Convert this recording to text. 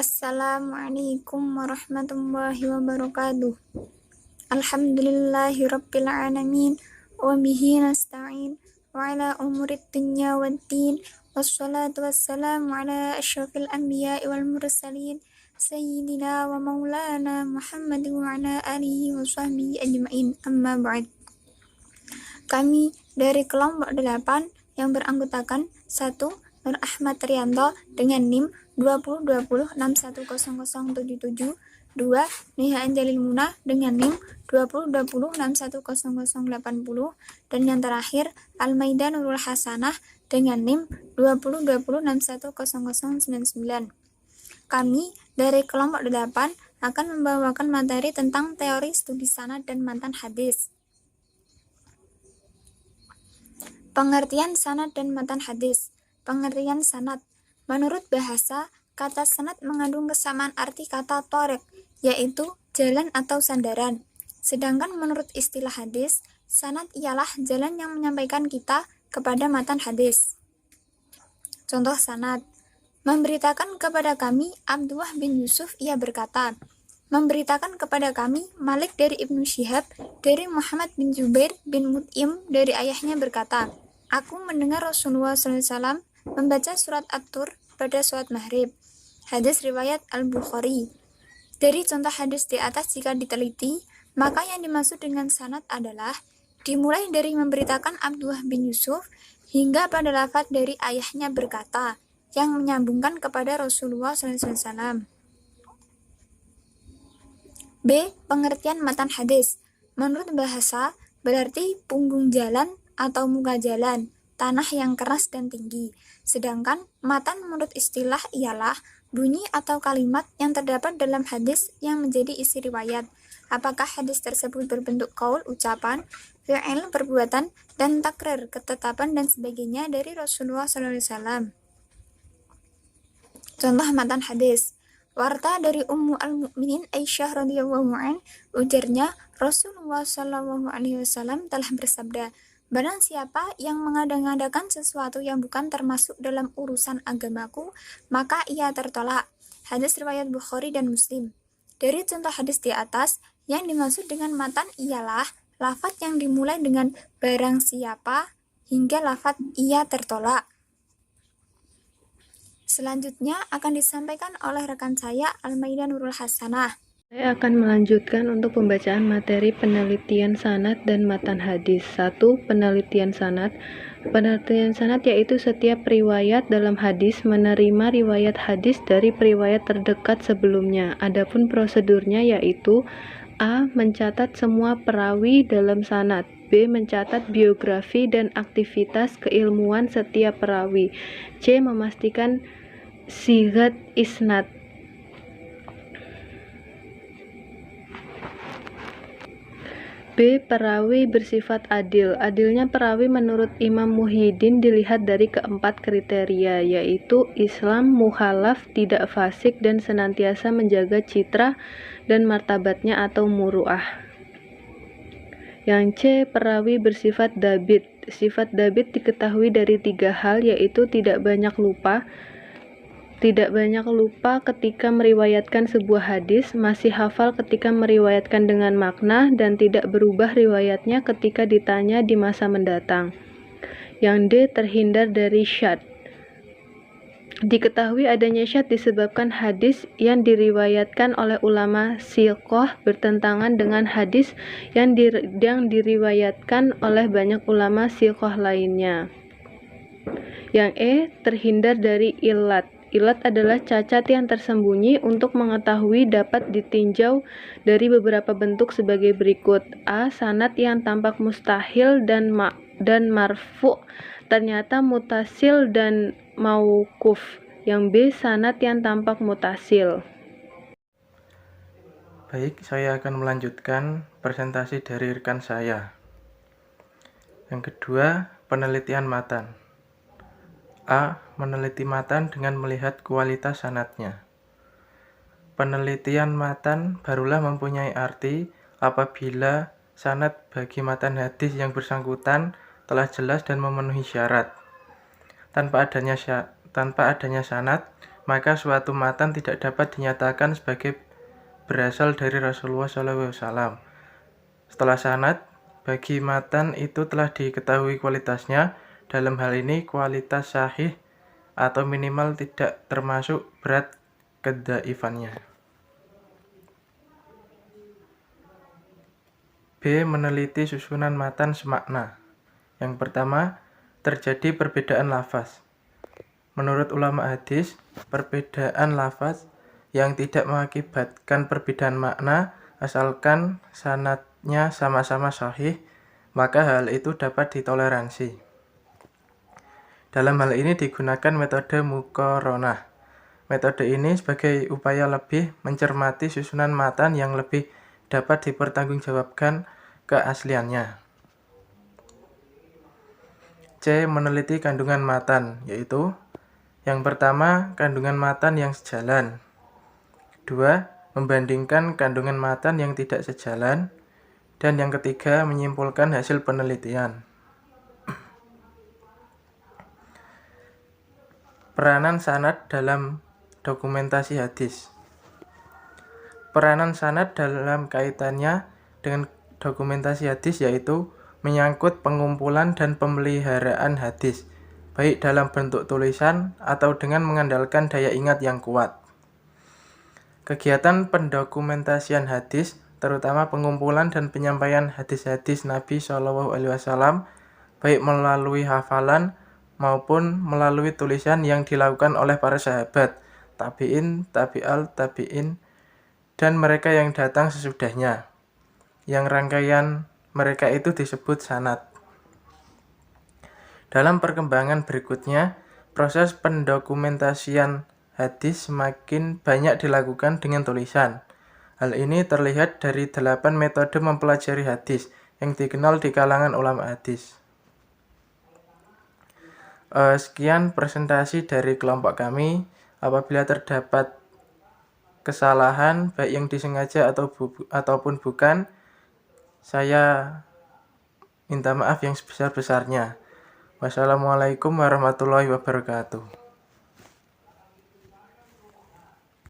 Assalamualaikum warahmatullahi wabarakatuh. Alhamdulillahi rabbil alamin wa bihi nasta'in wa ala umurid dunya waddin wassalatu wassalamu ala asyrafil anbiya'i wal mursalin sayyidina wa maulana Muhammadin wa ala alihi wa sahbihi ajma'in, amma ba'd. Kami dari kelompok 8 yang beranggotakan 1. Nur Ahmad Rianto dengan NIM 2020610077, 2. Neha Anjalil Muna dengan NIM 2020610080, dan yang terakhir Almaida Nurul Hasanah dengan NIM 2020610099. Kami dari kelompok 8 akan membawakan materi tentang teori studi sanad dan matan hadis. Pengertian sanad dan matan hadis. Pengertian sanad. Menurut bahasa, kata sanad mengandung kesamaan arti kata thoriq, yaitu jalan atau sandaran. Sedangkan menurut istilah hadis, sanad ialah jalan yang menyampaikan kita kepada matan hadis. Contoh sanad. Memberitakan kepada kami Abdullah bin Yusuf, ia berkata, memberitakan kepada kami Malik dari Ibnu Syihab dari Muhammad bin Zubair bin Mut'im dari ayahnya berkata, aku mendengar Rasulullah SAW membaca surat At-Tur pada sholat maghrib. Hadis riwayat Al-Bukhari. Dari contoh hadis di atas jika diteliti, maka yang dimaksud dengan sanad adalah dimulai dari memberitakan Abdullah bin Yusuf hingga pada lafaz dari ayahnya berkata, yang menyambungkan kepada Rasulullah SAW. B. Pengertian matan hadis. Menurut bahasa, berarti punggung jalan atau muka jalan, tanah yang keras dan tinggi. Sedangkan matan menurut istilah ialah bunyi atau kalimat yang terdapat dalam hadis yang menjadi isi riwayat. Apakah hadis tersebut berbentuk qaul, ucapan, fi'il, perbuatan, dan takrir, ketetapan dan sebagainya dari Rasulullah SAW. Contoh matan hadis. Warta dari Ummu al-Mu'minin Aisyah radhiyallahu an, ujarnya Rasulullah SAW telah bersabda, barang siapa yang mengada-ngadakan sesuatu yang bukan termasuk dalam urusan agamaku, maka ia tertolak. Hadis riwayat Bukhari dan Muslim. Dari contoh hadis di atas, yang dimaksud dengan matan ialah lafaz yang dimulai dengan barang siapa hingga lafaz ia tertolak. Selanjutnya akan disampaikan oleh rekan saya, Almaida Nurul Hasanah. Saya akan melanjutkan untuk pembacaan materi penelitian sanad dan matan hadis. 1. Penelitian sanad. Penelitian sanad yaitu setiap riwayat dalam hadis menerima riwayat hadis dari periwayat terdekat sebelumnya. Adapun prosedurnya yaitu A. Mencatat semua perawi dalam sanad. B. Mencatat biografi dan aktivitas keilmuan setiap perawi. C. Memastikan sighat isnad. B. Perawi bersifat adil. Adilnya perawi menurut Imam Muhyiddin dilihat dari keempat kriteria, yaitu Islam, muhalaf, tidak fasik, dan senantiasa menjaga citra dan martabatnya atau muru'ah. Yang C. Perawi bersifat dabit. Sifat dabit diketahui dari 3 hal, yaitu tidak banyak lupa ketika meriwayatkan sebuah hadis, masih hafal ketika meriwayatkan dengan makna, dan tidak berubah riwayatnya ketika ditanya di masa mendatang. Yang D. Terhindar dari syadz. Diketahui adanya syadz disebabkan hadis yang diriwayatkan oleh ulama siqah bertentangan dengan hadis yang diriwayatkan oleh banyak ulama siqah lainnya. Yang E. Terhindar dari illat. Ilat adalah cacat yang tersembunyi. Untuk mengetahui dapat ditinjau dari beberapa bentuk sebagai berikut. A. Sanad yang tampak mustahil dan marfu' ternyata mutasil dan mauquf. Yang B. Sanad yang tampak mutasil. Baik, saya akan melanjutkan presentasi dari rekan saya. Yang kedua, penelitian matan. A. Meneliti matan dengan melihat kualitas sanadnya. Penelitian matan barulah mempunyai arti apabila sanad bagi matan hadis yang bersangkutan telah jelas dan memenuhi syarat. Tanpa adanya sanad, maka suatu matan tidak dapat dinyatakan sebagai berasal dari Rasulullah SAW. Setelah sanad, bagi matan itu telah diketahui kualitasnya. Dalam hal ini kualitas sahih atau minimal tidak termasuk berat kedaifannya. B. Meneliti susunan matan semakna. Yang pertama, terjadi perbedaan lafaz. Menurut ulama hadis, perbedaan lafaz yang tidak mengakibatkan perbedaan makna asalkan sanadnya sama-sama sahih, maka hal itu dapat ditoleransi. Dalam hal ini digunakan metode muqaronah. Metode ini sebagai upaya lebih mencermati susunan matan yang lebih dapat dipertanggungjawabkan keasliannya. C. Meneliti kandungan matan, yaitu yang pertama, kandungan matan yang sejalan. Kedua, membandingkan kandungan matan yang tidak sejalan. Dan yang ketiga, menyimpulkan hasil penelitian. Peranan sanad dalam dokumentasi hadis. Peranan sanad dalam kaitannya dengan dokumentasi hadis yaitu menyangkut pengumpulan dan pemeliharaan hadis, baik dalam bentuk tulisan atau dengan mengandalkan daya ingat yang kuat. Kegiatan pendokumentasian hadis, terutama pengumpulan dan penyampaian hadis-hadis Nabi SAW, baik melalui hafalan maupun melalui tulisan yang dilakukan oleh para sahabat, tabi'in, tabi'al, tabi'in, dan mereka yang datang sesudahnya. Yang rangkaian mereka itu disebut sanad. Dalam perkembangan berikutnya, proses pendokumentasian hadis semakin banyak dilakukan dengan tulisan. Hal ini terlihat dari 8 metode mempelajari hadis yang dikenal di kalangan ulama hadis. Sekian presentasi dari kelompok kami. Apabila terdapat kesalahan baik yang disengaja ataupun bukan, saya minta maaf yang sebesar-besarnya. Wassalamualaikum warahmatullahi wabarakatuh.